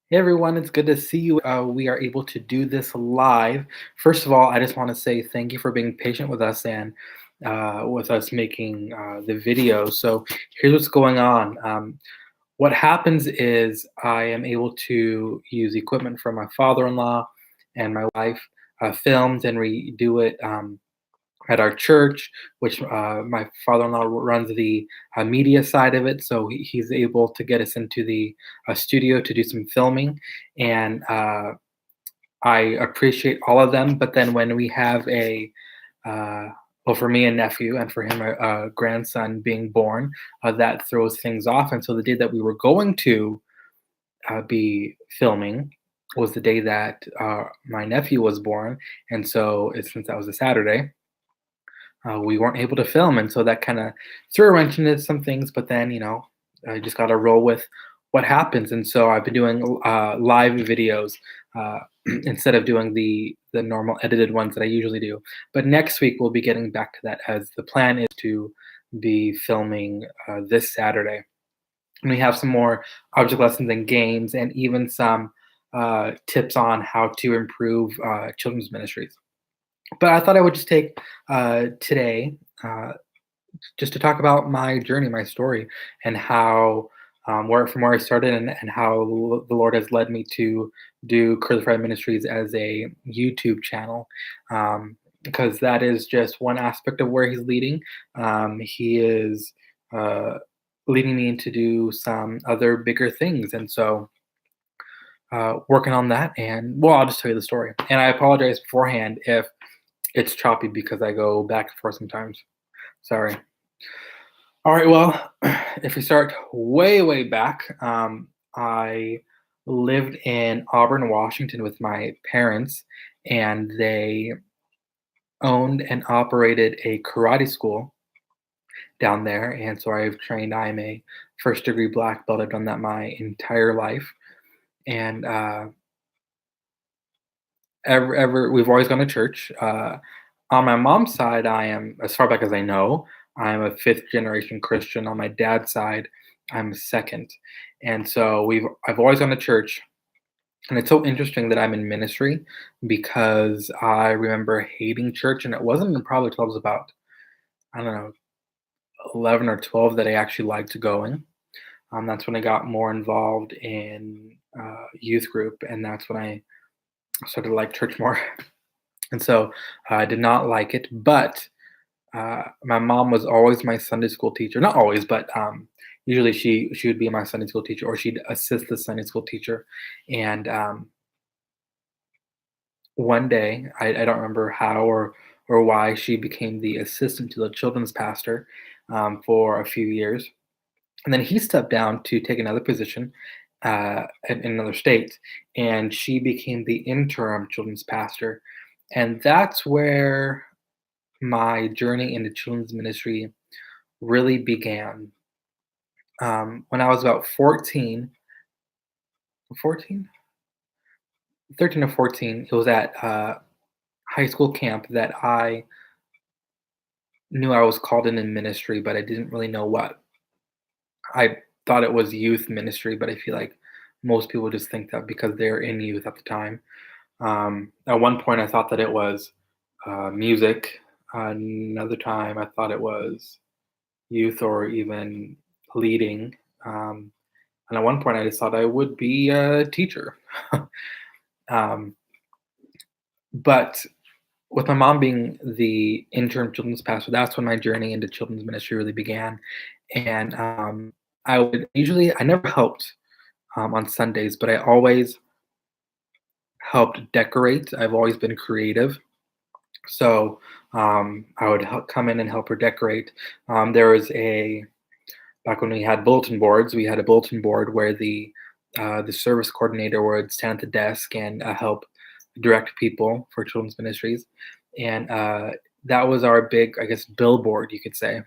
Hey everyone, it's good to see you. We are able to do this live. First of all, I just want to say thank you for being patient with us and with us making the video. So here's what's going on. What happens is I am able to use equipment from my father-in-law and my wife, filmed and redo it. At our church, which my father-in-law runs the media side of it, so he's able to get us into the studio to do some filming, and I appreciate all of them. But then when we have uh, well, for me, a nephew, and for him, a grandson being born, that throws things off. And so the day that we were going to be filming was the day that my nephew was born, and so since that was a Saturday, we weren't able to film, and so that kind of threw a wrench into some things. But then, I just got to roll with what happens. And so I've been doing live videos instead of doing the normal edited ones that I usually do. But next week we'll be getting back to that, as the plan is to be filming this Saturday. And we have some more object lessons and games, and even some tips on how to improve children's ministries. But I thought I would just take today just to talk about my journey, my story, and how where I started, and how the Lord has led me to do Curly Fry Ministries as a YouTube channel. Because that is just one aspect of where He's leading. He is uh, leading me to do some other bigger things, and so working on that. And well, I'll just tell you the story. And I apologize beforehand if it's choppy because I go back and forth sometimes. Sorry. All right. Well, if we start way, way back, I lived in Auburn, Washington with my parents, and they owned and operated a karate school down there. And so I've trained, I'm a first degree black belt. I've done that my entire life. And we've always gone to church. On my mom's side, I am, as far back as I know, I'm a fifth generation Christian. On my dad's side, I'm second, and so I've always gone to church. And it's so interesting that I'm in ministry, because I remember hating church, and it wasn't probably till I was about, I don't know, 11 or 12, that I actually liked going. That's when I got more involved in youth group, and that's when I started to like church more. And so I did not like it, but my mom was always my Sunday school teacher. Not always, but usually she would be my Sunday school teacher, or she'd assist the Sunday school teacher. And one day, I don't remember how or why, she became the assistant to the children's pastor for a few years, and then he stepped down to take another position in another state, and she became the interim children's pastor. And that's where my journey into children's ministry really began. When I was about 14, 13 or 14, it was at high school camp that I knew I was called in ministry, but I didn't really know what. I thought it was youth ministry, but I feel like most people just think that because they're in youth at the time. At one point, I thought that it was music. Another time, I thought it was youth, or even leading. Um, and at one point, I just thought I would be a teacher. um, but with my mom being the interim children's pastor, that's when my journey into children's ministry really began. And I never helped on Sundays, but I always helped decorate. I've always been creative. So I would come in and help her decorate. There was back when we had bulletin boards, we had a bulletin board where the service coordinator would stand at the desk and help direct people for children's ministries, and that was our big, I guess, billboard, you could say.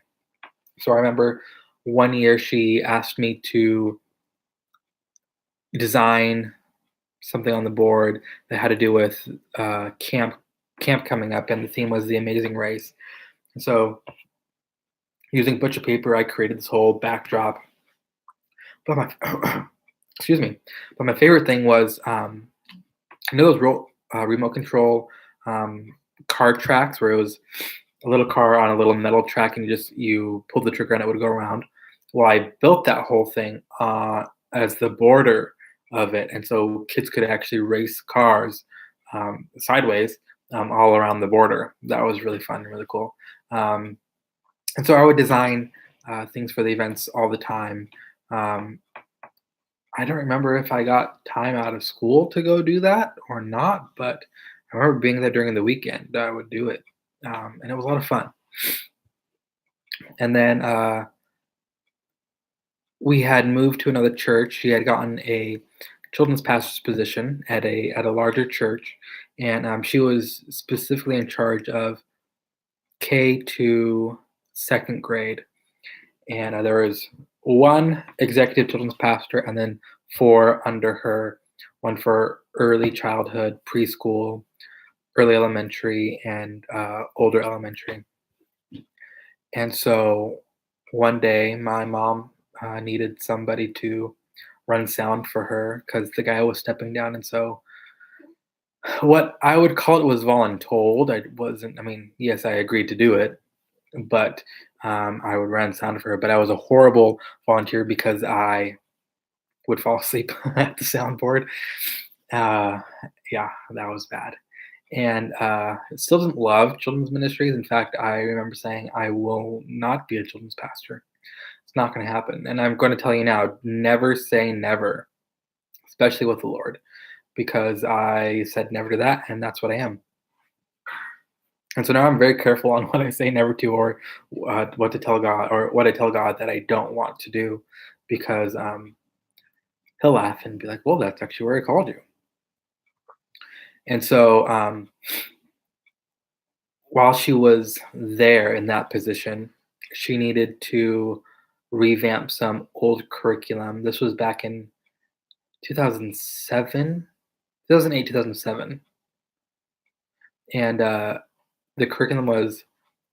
So I remember one year she asked me to design something on the board that had to do with camp coming up, and the theme was the Amazing Race. And so using butcher paper, I created this whole backdrop. But my Excuse me. But my favorite thing was, those remote control um, car tracks where it was a little car on a little metal track, and you pulled the trigger and it would go around. Well, I built that whole thing as the border of it, and so kids could actually race cars sideways all around the border. That was really fun and really cool. Um, and so I would design things for the events all the time. Um, I don't remember if I got time out of school to go do that or not, but I remember being there during the weekend. I would do it, and it was a lot of fun. And then we had moved to another church. She had gotten a children's pastor's position at a larger church, and she was specifically in charge of K to second grade. And there was one executive children's pastor, and then four under her, one for early childhood, preschool, early elementary, and older elementary. And so one day, my mom needed somebody to run sound for her because the guy was stepping down. And so, what I would call it was voluntold. I wasn't, I mean, yes, I agreed to do it, but I would run sound for her. But I was a horrible volunteer because I would fall asleep at the soundboard. Uh, yeah, that was bad. And still didn't love children's ministries. In fact, I remember saying, I will not be a children's pastor. It's not going to happen. And I'm going to tell you now, never say never, especially with the Lord, because I said never to that, and that's what I am. And so now I'm very careful on what I say never to, or what to tell God, or what I tell God that I don't want to do, because He'll laugh and be like, "Well, that's actually where I called you." And so while she was there in that position, she needed to revamp some old curriculum. This was back in 2007, 2008, 2007, and the curriculum was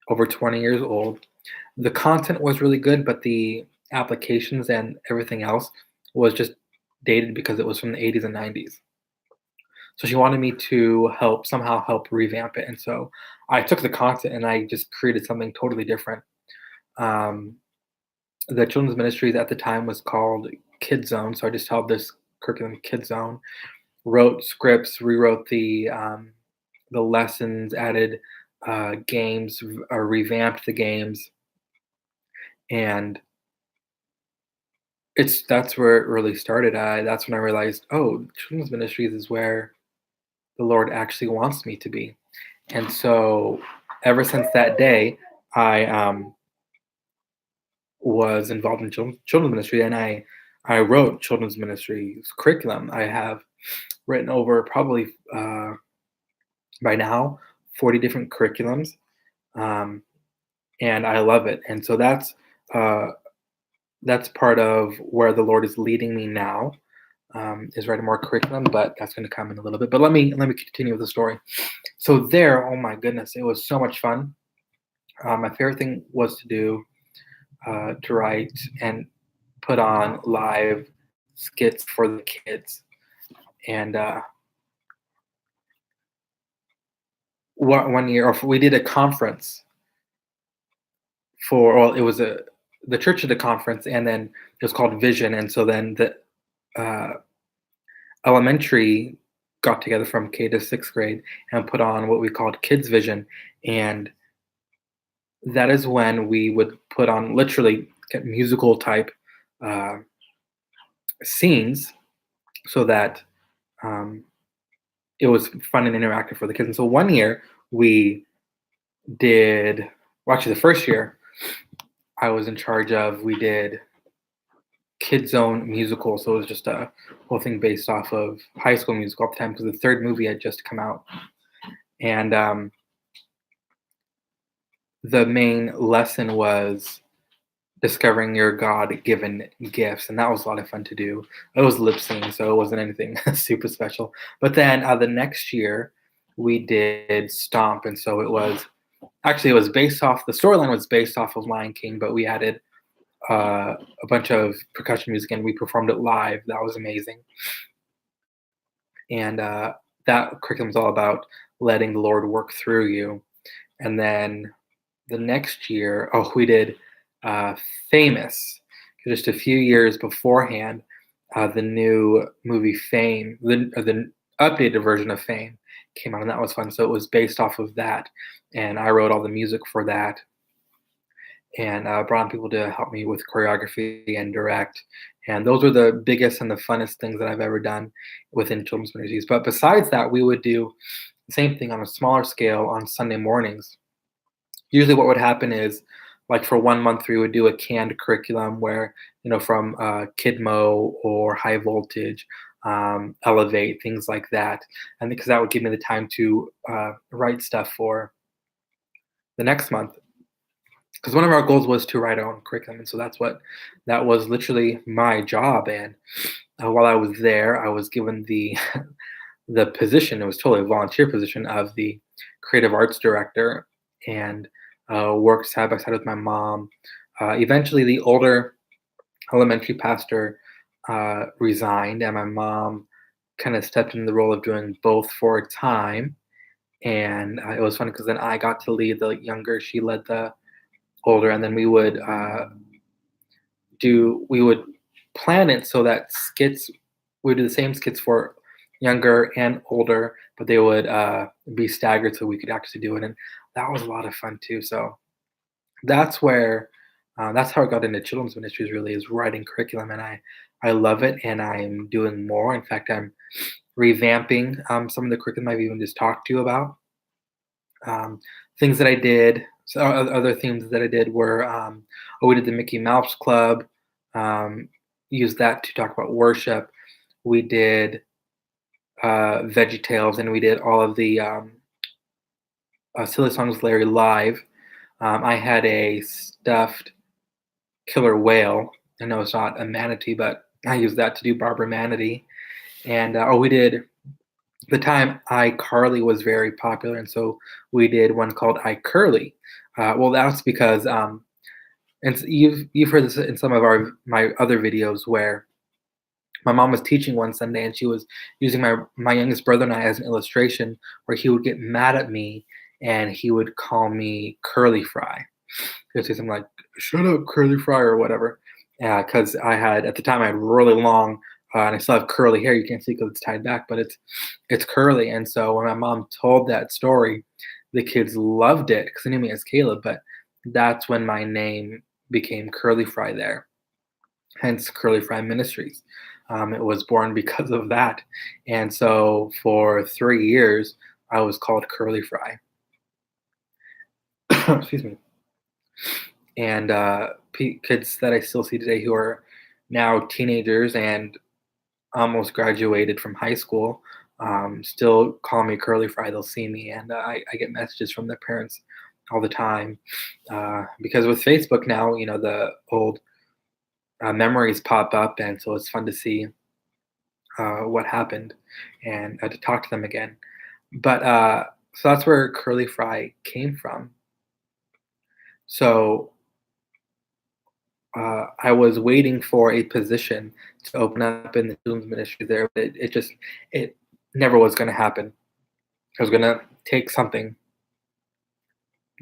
over 20 years old. The content was really good, but the applications and everything else was just dated because it was from the 80s and 90s. So she wanted me to somehow help revamp it. And so I took the content and I just created something totally different. Um, the children's ministries at the time was called Kid Zone. So I just held this curriculum Kid Zone, wrote scripts, rewrote the lessons, added games, or revamped the games, and that's where it really started. That's when I realized, oh, children's ministries is where the Lord actually wants me to be. And so, ever since that day, I was involved in children's ministry, and I wrote children's ministry curriculum. I have written over probably by now 40 different curriculums, um, and I love it. And so uh, that's part of where the Lord is leading me now. Is writing more curriculum, but that's going to come in a little bit. But let me continue with the story. So there, oh my goodness, it was so much fun. My favorite thing was to write and put on live skits for the kids. And one year, we did a conference for. Well, it was the church did a conference, and then it was called Vision. And so then the uh, elementary got together from K to sixth grade and put on what we called Kids Vision. And that is when we would put on literally musical type uh, scenes so that um, it was fun and interactive for the kids. And so one year we did, well, actually, the first year I was in charge of, we did Kid Zone musical. So it was just a whole thing based off of High School Musical at the time because the third movie had just come out. And the main lesson was discovering your God-given gifts, and that was a lot of fun to do. It was lip sync, so it wasn't anything super special. But then the next year we did Stomp, and so it was based off, the storyline was based off of Lion King, but we added a bunch of percussion music, and we performed it live. That was amazing. And that curriculum is all about letting the Lord work through you. And then the next year, oh, we did Famous. Just a few years beforehand, the new movie Fame, the updated version of Fame came out, and that was fun. So it was based off of that, and I wrote all the music for that, and brought on people to help me with choreography and direct. And those were the biggest and the funnest things that I've ever done within children's ministries. But besides that, we would do the same thing on a smaller scale on Sunday mornings. Usually what would happen is, like, for 1 month we would do a canned curriculum where, from Kidmo or High Voltage, Elevate, things like that. And because that would give me the time to write stuff for the next month, because one of our goals was to write our own curriculum, and so that was literally my job. And while I was there, I was given the the position. It was totally a volunteer position of the creative arts director, and worked side by side with my mom. Eventually, the older elementary pastor resigned, and my mom kind of stepped into the role of doing both for a time. And it was funny because then I got to lead the younger, she led the older, and then we would plan it so that skits, we would do the same skits for younger and older, but they would be staggered so we could actually do it. And that was a lot of fun too. So that's where that's how I got into children's ministries, really, is writing curriculum. And I love it, and I'm doing more. In fact, I'm revamping some of the curriculum I've even just talked to you about. Things that I did, so other themes that I did were, we did the Mickey Mouse Club, used that to talk about worship. We did Veggie Tales, and we did all of the Silly Songs Larry live. I had a stuffed killer whale. I know it's not a manatee, but I used that to do Barbara Manatee. And we did, the time iCarly was very popular, and so we did one called iCurly. Well, that's because, and you've heard this in some of my other videos, where my mom was teaching one Sunday, and she was using my youngest brother and I as an illustration, where he would get mad at me and he would call me Curly Fry. He would say something like, "Shut up, Curly Fry," or whatever. Because at the time I had really long, and I still have curly hair. You can't see because it's tied back, but it's curly. And so when my mom told that story, the kids loved it because they knew me as Caleb. But that's when my name became Curly Fry there, hence Curly Fry Ministries. It was born because of that. And so for 3 years, I was called Curly Fry. Excuse me. And kids that I still see today who are now teenagers and almost graduated from high school still call me Curly Fry. They'll see me, and I get messages from their parents all the time, because with Facebook now, the old memories pop up, and so it's fun to see what happened and to talk to them again. But so that's where Curly Fry came from. So I was waiting for a position to open up in the children's ministry there, but it never was going to happen. I was going to take something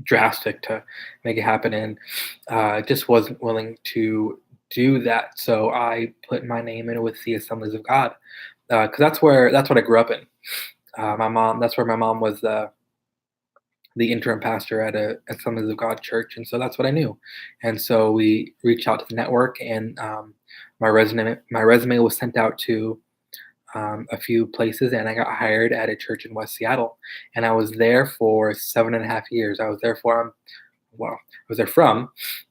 drastic to make it happen, and just wasn't willing to do that. So I put my name in with the Assemblies of God, because that's what I grew up in. That's where my mom was the interim pastor at a Assemblies of God church, and so that's what I knew. And so we reached out to the network, and my resume was sent out to a few places, and I got hired at a church in West Seattle, and I was there for 7.5 years. I was there from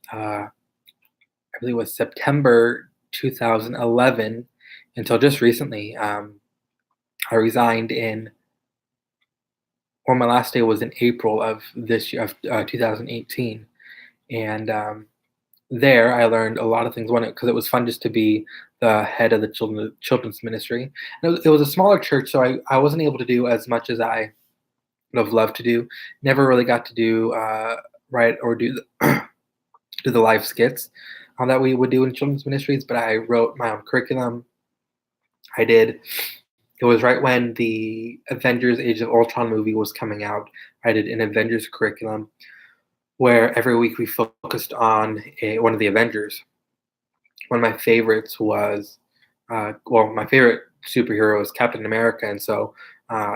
I believe it was September 2011 until just recently. I resigned my last day was in April of this year, of 2018. And there I learned a lot of things. One, because it was fun just to be the head of the children's ministry. And it was a smaller church, so I wasn't able to do as much as I would have loved to do. Never really got to do write or do the, do the live skits. that we would do in children's ministries, but I wrote my own curriculum. I did. It was right when the Avengers: Age of Ultron movie was coming out. I did an Avengers curriculum where every week we focused on one of the Avengers. One of my favorites was, my favorite superhero is Captain America, and so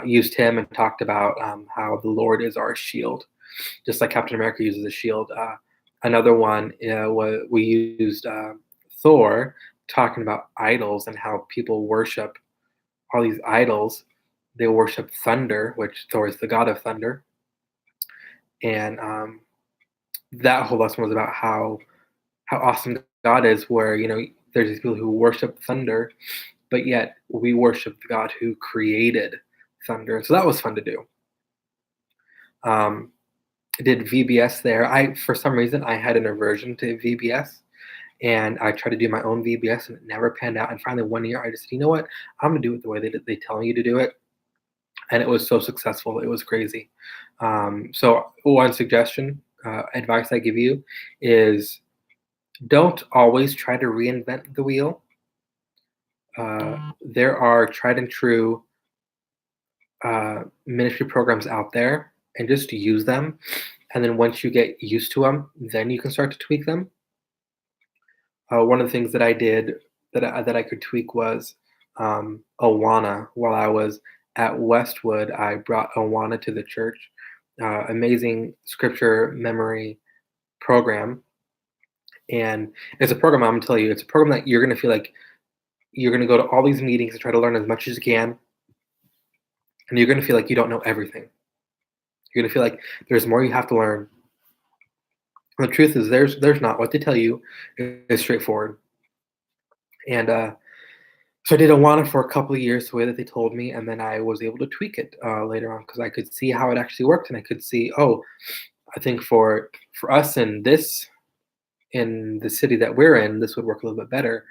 used him and talked about how the Lord is our shield, just like Captain America uses a shield. Another one we used Thor, talking about idols and how people worship all these idols. They worship thunder, which Thor is the god of thunder, and that whole lesson was about how awesome God is. Where there's these people who worship thunder, but yet we worship the God who created thunder. So that was fun to do. Um, I did VBS there. I For some reason I had an aversion to VBS, and I tried to do my own VBS, and it never panned out. And finally, one year, I just said, you know what, I'm gonna do it the way they tell you to do it, and it was so successful. It was crazy. So one suggestion, advice I give you is don't always try to reinvent the wheel. There are tried and true ministry programs out there, and just use them. And then once you get used to them, then you can start to tweak them. One of the things that I did that I could tweak was Awana. While I was at Westwood, I brought Awana to the church. Amazing scripture memory program, and it's a program. I'm gonna tell you, it's a program that you're gonna feel like you're gonna go to all these meetings and try to learn as much as you can, and you're gonna feel like you don't know everything. You're gonna feel like there's more you have to learn. And the truth is, there's not. What they tell you is straightforward. And so I did Awana for a couple of years the way that they told me, and then I was able to tweak it later on because I could see how it actually worked, and I could see, oh, I think for us in the city that we're in, this would work a little bit better.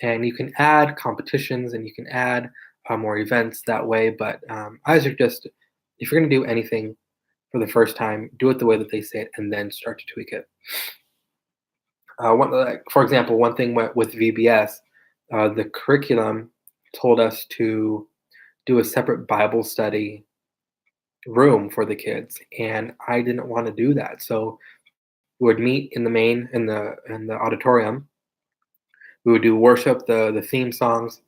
And you can add competitions and you can add more events that way. But I suggest, if you're going to do anything for the first time, do it the way that they say it, and then start to tweak it. For example, one thing with VBS, the curriculum told us to do a separate Bible study room for the kids, and I didn't want to do that. So we would meet in the main in the auditorium. We would do worship, the theme songs,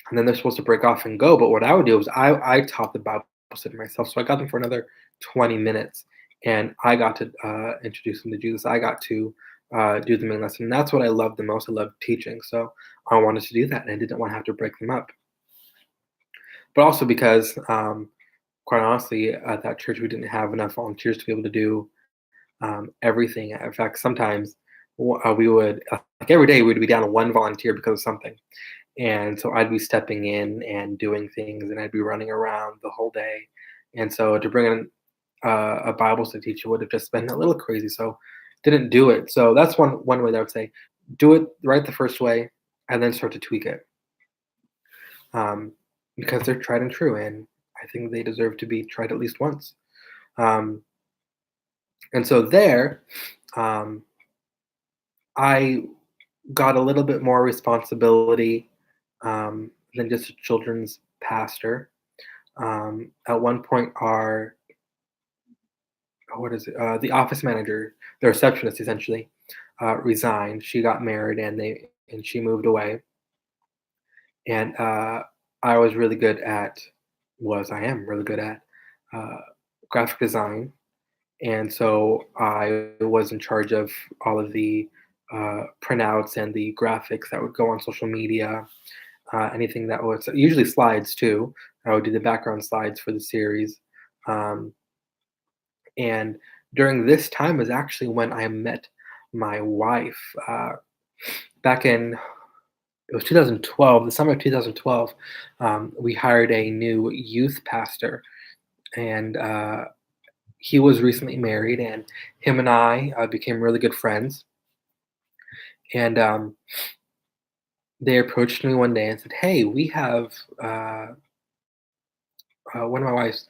and then they're supposed to break off and go. But what I would do is I taught the Bible study myself, so I got them for another 20 minutes, and I got to introduce them to Jesus. I got to do the main lesson. And that's what I loved the most. I loved teaching, so I wanted to do that, and I didn't want to have to break them up. But also because, quite honestly, at that church we didn't have enough volunteers to be able to do everything. In fact, sometimes we would like every day we'd be down to one volunteer because of something, and so I'd be stepping in and doing things, and I'd be running around the whole day. And so to bring in a Bible study teacher would have just been a little crazy. So didn't do it. So that's one way that I would say, do it right the first way, and then start to tweak it, um, because they're tried and true, and I think they deserve to be tried at least once. Um, and so there, um, I got a little bit more responsibility than just a children's pastor. At one point, our what is it? The office manager, the receptionist, essentially, resigned. She got married, and she moved away. And I was really good at was I am really good at uh, graphic design, and so I was in charge of all of the printouts and the graphics that would go on social media. Anything that was usually slides too. I would do the background slides for the series. Um, and during this time was actually when I met my wife. Back in It was 2012, the summer of 2012. We hired a new youth pastor, and he was recently married, and him and I became really good friends. And they approached me one day and said, "Hey, we have one of my wife's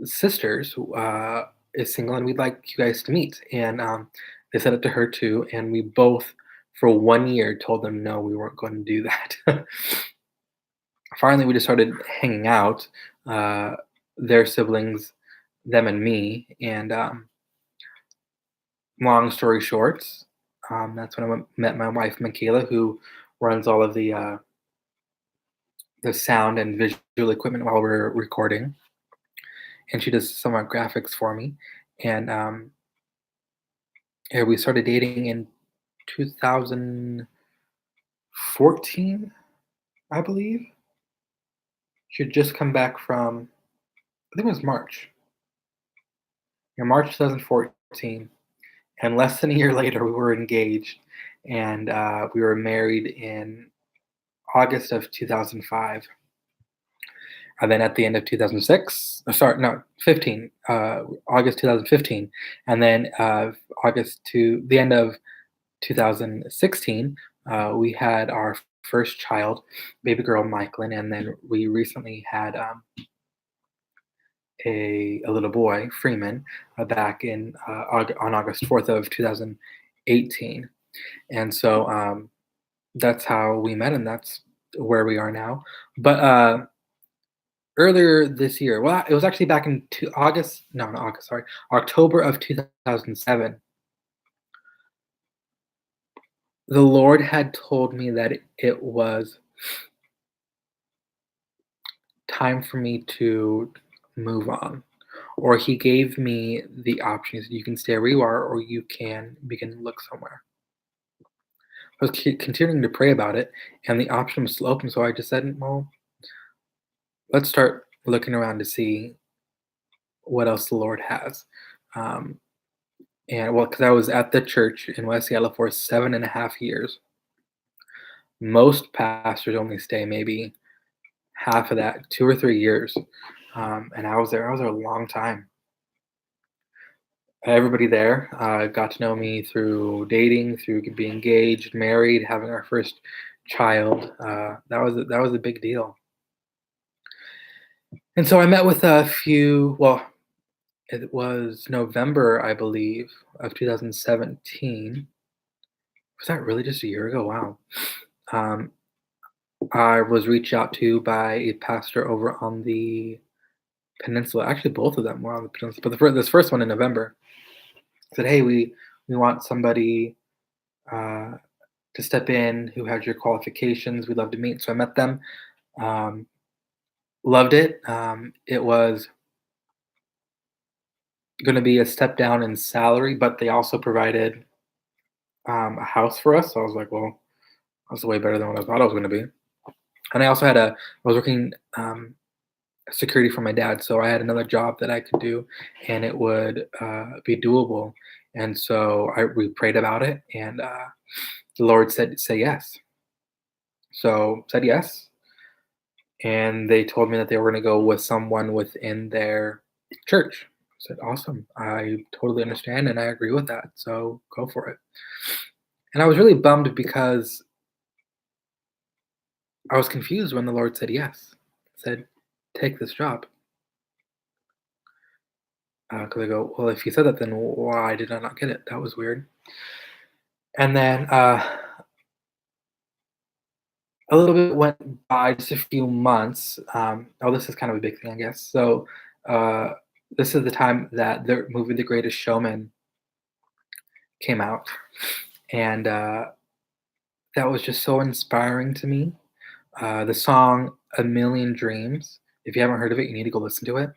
sisters is single, and we'd like you guys to meet." And They said it to her too, and we both, for 1 year, told them no, we weren't going to do that. Finally, we just started hanging out, uh, their siblings, them and me, and long story short, that's when met my wife, Michaela, who runs all of the sound and visual equipment while we're recording, and she does some of my graphics for me. And yeah, we started dating in 2014, I believe. She had just come back from, I think it was March. Yeah, March 2014. And less than a year later, we were engaged, and we were married in August of 2005. And then at the end of 2006, sorry, no, 15, August 2015, and then August to the end of 2016, we had our first child, baby girl Michaelin, and then we recently had a little boy, Freeman, back in on August 4th of 2018. And so that's how we met, and that's where we are now. But earlier this year, well, it was actually back in August, no, not August, sorry, October of 2007. The Lord had told me that it was time for me to move on. Or he gave me the options. You can stay where you are, or you can begin to look somewhere. I was continuing to pray about it, and the option was still open. So I just said, well, let's start looking around to see what else the Lord has. Um, and well, because I was at the church in West Seattle for 7.5 years. Most pastors only stay maybe half of that, 2 or 3 years. And I was there a long time. Everybody there got to know me through dating, through being engaged, married, having our first child. That was a big deal. And so I met with a few. Well, it was November, I believe, of 2017. Was that really just a year ago? Wow. Um, I was reached out to by a pastor over on the peninsula. Actually, both of them were on the peninsula, but this first one in November said, "Hey, we want somebody uh, to step in who has your qualifications. We'd love to meet." So I met them. Um, Loved it. It was going to be a step down in salary, but they also provided a house for us. So I was like, well, that's way better than what I thought I was going to be. And I also I was working security for my dad, so I had another job that I could do, and it would be doable. And so we prayed about it, and the Lord said, "Say yes." So said yes, and they told me that they were going to go with someone within their church. I said, "Awesome! I totally understand, and I agree with that. So go for it." And I was really bummed because I was confused when the Lord said yes. Said, "Take this job." Because I go, well, if you said that, then why did I not get it? That was weird. And then a little bit went by, just a few months. Oh, this is kind of a big thing, I guess. So uh, this is the time that the movie The Greatest Showman came out, and that was just so inspiring to me. The song "A Million Dreams." If you haven't heard of it, you need to go listen to it.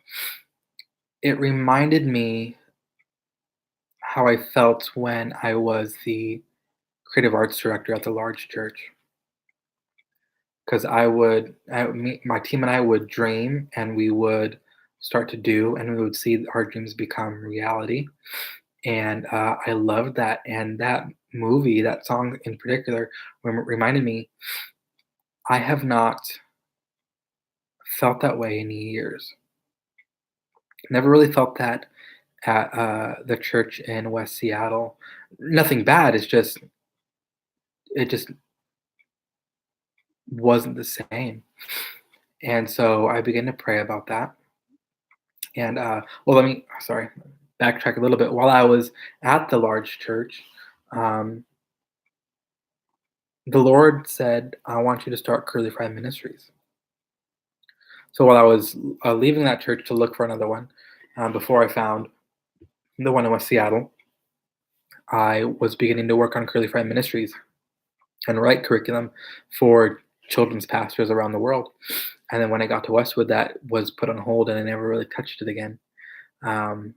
It reminded me how I felt when I was the creative arts director at the large church. Because my team and I would dream, and we would start to do, and we would see our dreams become reality. And I loved that. And that movie, that song in particular, reminded me I have not felt that way in years. Never really felt that at the church in West Seattle. Nothing bad. It's just it just wasn't the same. And so I began to pray about that. And well, let me sorry, backtrack a little bit. While I was at the large church, um, the Lord said, "I want you to start Curly Fry Ministries." So while I was leaving that church to look for another one, before I found the one in West Seattle, I was beginning to work on Curly Fry Ministries and write curriculum for children's pastors around the world. And then when I got to Westwood, that was put on hold, and I never really touched it again. Um,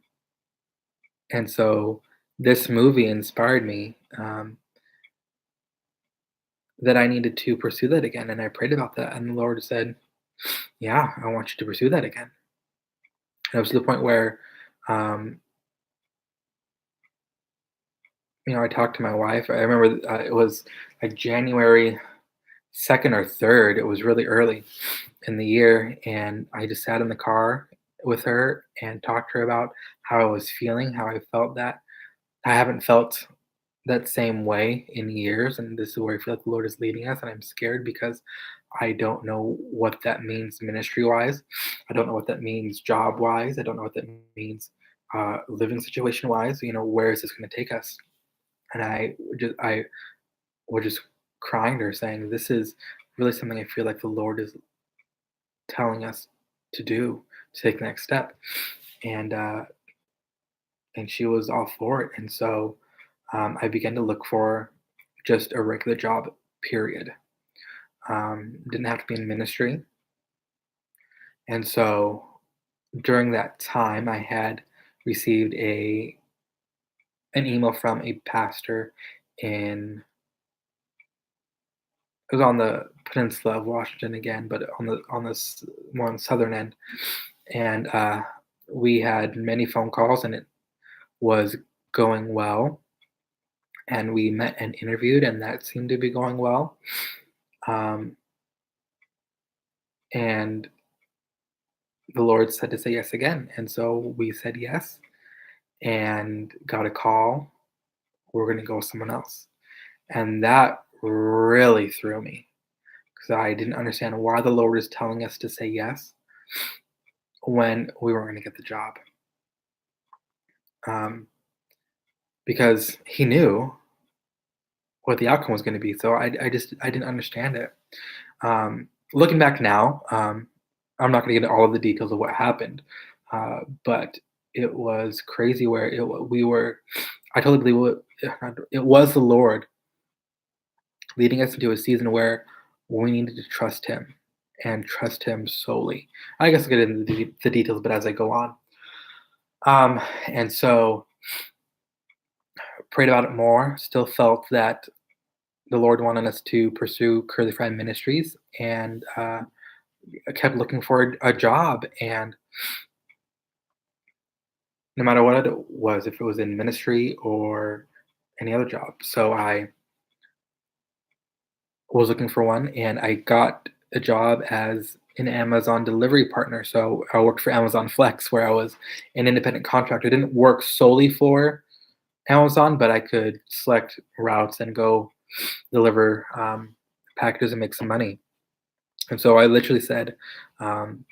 and so this movie inspired me, that I needed to pursue that again. And I prayed about that, and the Lord said, "Yeah, I want you to pursue that again." And it was to the point where, um, I talked to my wife. I remember it was like January 2nd or 3rd. It was really early in the year, and I just sat in the car with her and talked to her about how I was feeling, how I felt that I haven't felt that same way in years, and this is where I feel like the Lord is leading us, and I'm scared because I don't know what that means ministry-wise. I don't know what that means job-wise. I don't know what that means living situation-wise. Where is this going to take us? And I was just crying to her, saying, "This is really something I feel like the Lord is telling us to do, to take the next step." And she was all for it. And so I began to look for just a regular job, period. Didn't have to be in ministry. And so during that time, I had received an email from a pastor in it was on the peninsula of Washington again, but on this more on the southern end. And we had many phone calls, and it was going well. And we met and interviewed, and that seemed to be going well. Um, and the Lord said to say yes again. And so we said yes and got a call. We're going to go with someone else. And that really threw me because I didn't understand why the Lord is telling us to say yes when we weren't going to get the job. Um, because He knew what the outcome was going to be. So I didn't understand it. Looking back now, I'm not going to get into all of the details of what happened, but it was crazy. Where we were, I totally believe it was the Lord leading us into a season where we needed to trust Him and trust Him solely. I guess I'll get into the details, but as I go on, and so prayed about it more. Still felt that the Lord wanted us to pursue Curly Fry Ministries, and I kept looking for a job, and no matter what it was, if it was in ministry or any other job. So I was looking for one, and I got a job as an Amazon delivery partner. So I worked for Amazon Flex, where I was an independent contractor. I didn't work solely for Amazon, but I could select routes and go deliver packages and make some money. And so I literally said, um,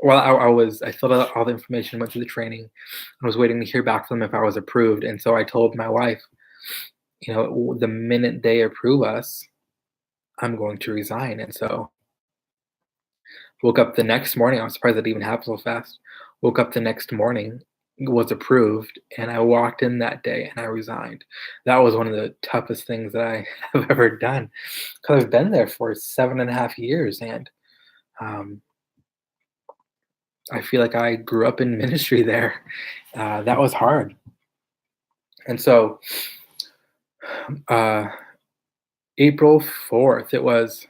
well, I filled out all the information, went through the training, and was waiting to hear back from them if I was approved. And so I told my wife, the minute they approve us, I'm going to resign. And so woke up the next morning. I was surprised that it even happened so fast. Woke up the next morning, was approved, and I walked in that day and I resigned. That was one of the toughest things that I have ever done because I've been there for 7.5 years, and um, I feel like I grew up in ministry there. That was hard. And so uh, April 4th, it was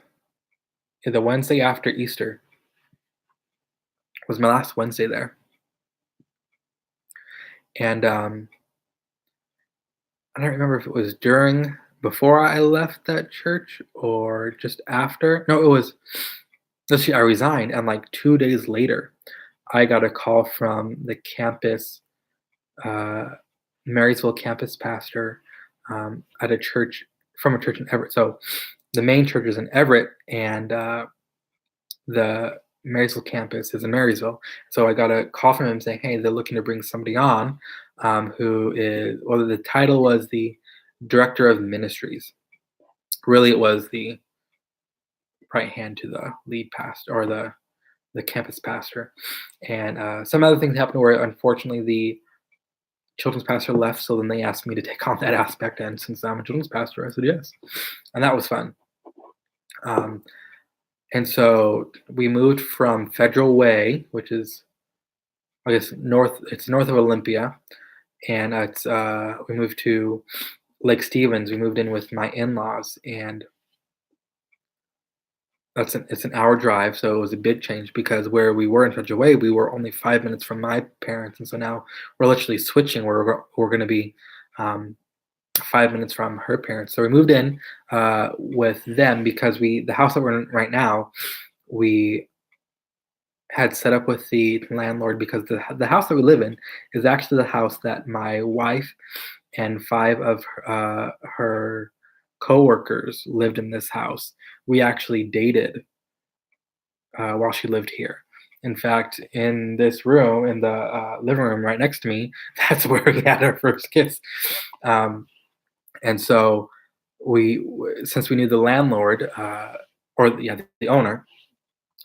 the Wednesday after Easter, was my last Wednesday there. And I don't remember if it was before I left that church or just after. No, it was, let's see, I resigned. And like 2 days later, I got a call from the campus, uh, Marysville campus pastor at a church, from a church in Everett. So the main church is in Everett, and the Marysville campus is in Marysville. So I got a call from him saying, "Hey, they're looking to bring somebody on. who is, well, the title was the director of ministries. Really, it was the right hand to the lead pastor, or the campus pastor. And some other things happened where, unfortunately, the children's pastor left. So then they asked me to take on that aspect. And since I'm a children's pastor, I said yes. And that was fun. Um, and so we moved from Federal Way, which is, I guess, it's north of Olympia. And we moved to Lake Stevens. We moved in with my in laws. And it's an hour drive, so it was a big change because where we were in such a way, we were only 5 minutes from my parents, and so now we're literally switching where we're gonna be, um, 5 minutes from her parents. So we moved in, with them because the house that we're in right now, we had set up with the landlord because the house that we live in is actually the house that my wife and 5 of her coworkers lived in this house. We actually dated while she lived here. In fact, in this room, in the living room right next to me, that's where we had our first kiss. Um, and so since we knew the landlord, yeah, the owner,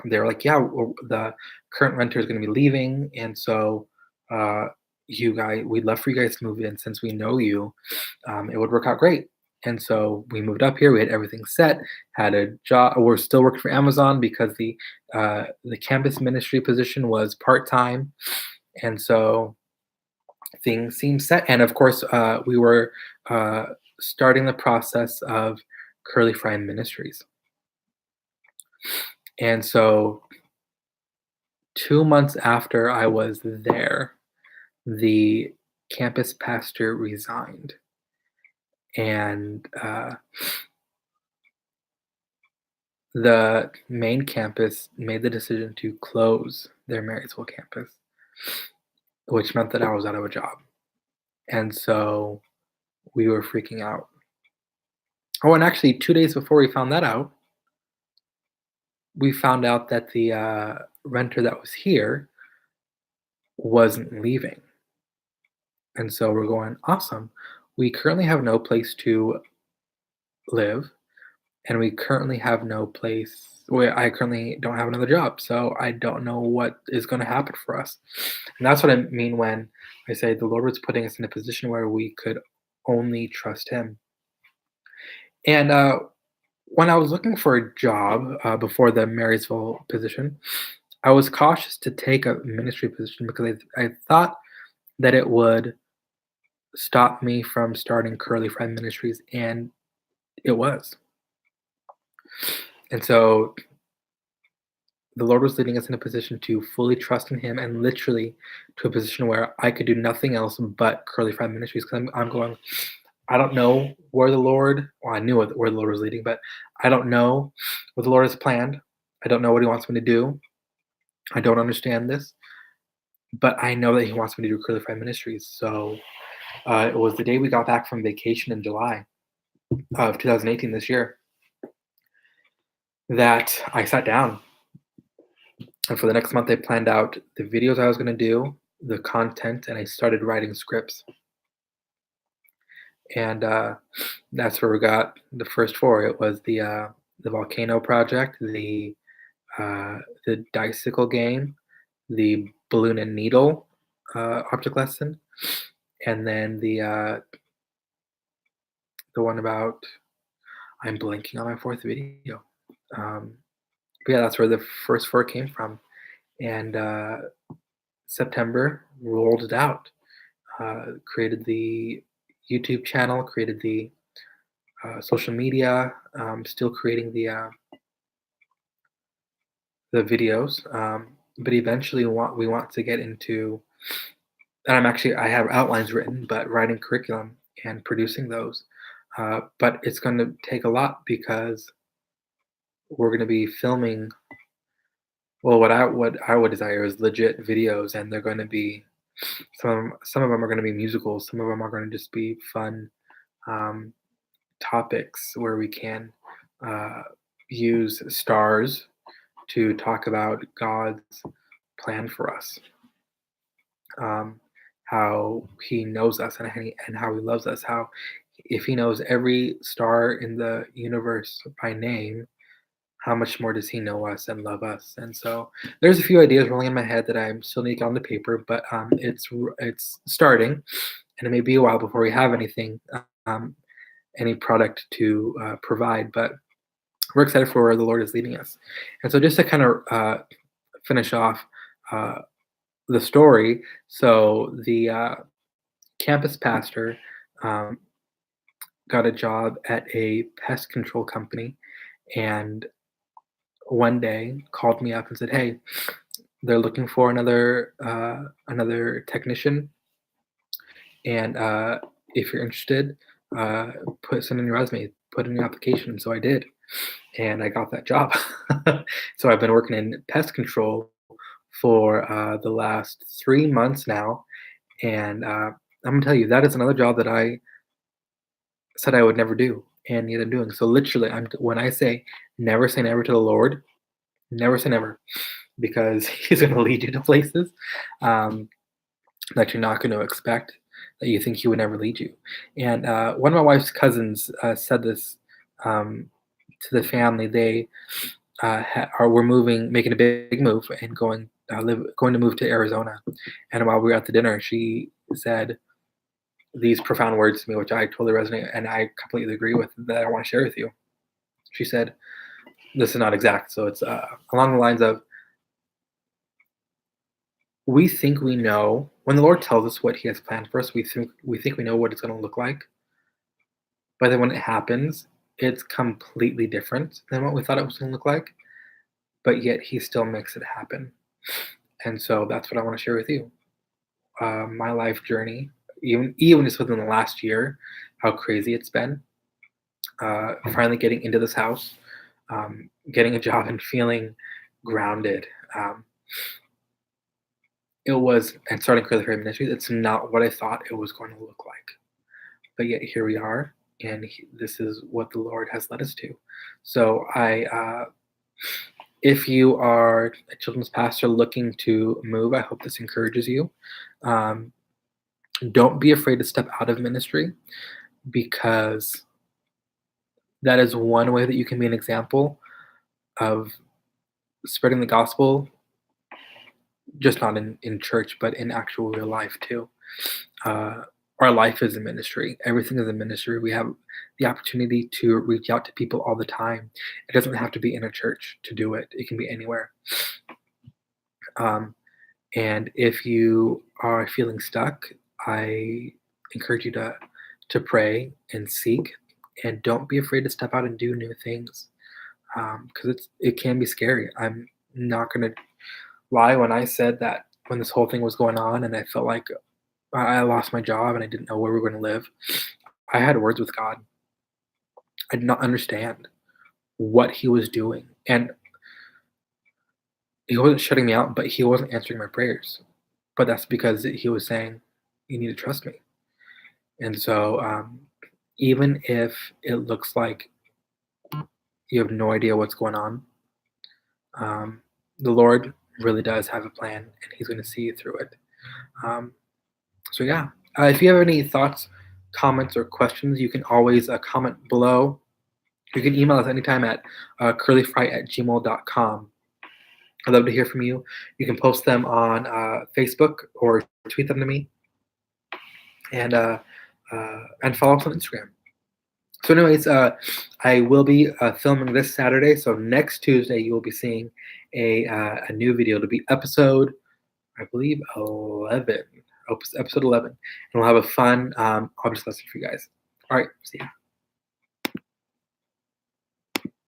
they were like, yeah, the current renter is going to be leaving, and so uh, we'd love for you guys to move in since we know you. It would work out great. And so we moved up here. We had everything set. Had a job. We're still working for Amazon because the campus ministry position was part time, and so things seemed set. And of course, we were uh, starting the process of Curly Fry Ministries. And so 2 months after I was there, the campus pastor resigned, and the main campus made the decision to close their Marysville campus, which meant that I was out of a job. And so we were freaking out. Oh, and actually, 2 days before we found that out, we found out that the renter that was here wasn't leaving. And so we're going, awesome. We currently have no place to live, and we currently have no place where I currently don't have another job. So I don't know what is going to happen for us. And that's what I mean when I say the Lord was putting us in a position where we could only trust Him. And when I was looking for a job before the Marysville position, I was cautious to take a ministry position because I thought that it would stop me from starting Curly Fry Ministries, and it was. And so the Lord was leading us in a position to fully trust in Him, and literally to a position where I could do nothing else but Curly Fry Ministries. Because I'm going, I don't know where the Lord, well, I knew where the Lord was leading, but I don't know what the Lord has planned. I don't know what He wants me to do. I don't understand this, but I know that He wants me to do Curly Fry Ministries. So it was the day we got back from vacation in July of 2018, this year, that I sat down. And for the next month, I planned out the videos I was going to do, the content, and I started writing scripts. And that's where we got the first four. It was the volcano project, uh, the dicycle game, the balloon and needle object lesson, and then the one about, I'm blanking on my fourth video. But yeah, that's where the first four came from. And September rolled it out. Created the YouTube channel, created the social media, still creating the videos, but eventually we want to get into, and I have outlines written, but writing curriculum and producing those. But it's going to take a lot because we're going to be filming. Well, what I would desire is legit videos, and they're going to be, some of them are going to be musicals, some of them are going to just be fun um, topics where we can uh, use stars to talk about God's plan for us. Um, how He knows us and how He loves us. How if He knows every star in the universe by name, how much more does He know us and love us? And so there's a few ideas rolling in my head that I'm still need to get on the paper, but it's starting, and it may be a while before we have um, any product to provide. But we're excited for where the Lord is leading us. And so just to kind of finish off uh, the story, so the campus pastor um, got a job at a pest control company, and one day called me up and said, "Hey, they're looking for another technician, and if you're interested, uh, send in your resume, put in your application." So I did, and I got that job. So I've been working in pest control for the last 3 months now, and I'm gonna tell you that is another job that I said I would never do, and yet I'm doing. So literally, when I say never to the Lord, never say never, because He's gonna lead you to places um, that you're not going to expect, that you think He would never lead you. And one of my wife's cousins said this um, to the family. They were making a big move, and going to move to Arizona. And while we were at the dinner, she said these profound words to me, which I totally resonate and I completely agree with, that I want to share with you. She said, "This is not exact, so it's along the lines of, we think we know when the Lord tells us what He has planned for us. We think we know what it's going to look like, but then when it happens, it's completely different than what we thought it was going to look like. But yet He still makes it happen." And so that's what I want to share with you. My life journey, even just within the last year, how crazy it's been. Finally getting into this house, getting a job, and feeling grounded. Um, and starting Curly Fairy Ministries. It's not what I thought it was going to look like, but yet here we are, and this is what the Lord has led us to. So if you are a children's pastor looking to move, I hope this encourages you. Um, don't be afraid to step out of ministry, because that is one way that you can be an example of spreading the gospel, just not in church, but in actual real life too. Uh, our life is a ministry. Everything is a ministry. We have the opportunity to reach out to people all the time. It doesn't have to be in a church to do it. It can be anywhere. Um, and if you are feeling stuck, I encourage you to pray and seek, and don't be afraid to step out and do new things, because it can be scary. I'm not gonna lie. When I said that, when this whole thing was going on, and I felt like I lost my job and I didn't know where we were going to live, I had words with God. I did not understand what He was doing, and He wasn't shutting me out, but He wasn't answering my prayers. But that's because He was saying, "You need to trust me." And so, even if it looks like you have no idea what's going on, the Lord really does have a plan, and He's going to see you through it. Um, so, yeah, if you have any thoughts, comments, or questions, you can always comment below. You can email us anytime at curlyfry@gmail.com. I'd love to hear from you. You can post them on Facebook or tweet them to me, and follow us on Instagram. So, anyways, I will be filming this Saturday. So next Tuesday, you will be seeing a new video. It'll be episode, I believe, 11. Episode 11, and we'll have a fun August lesson for you guys. All right, see ya.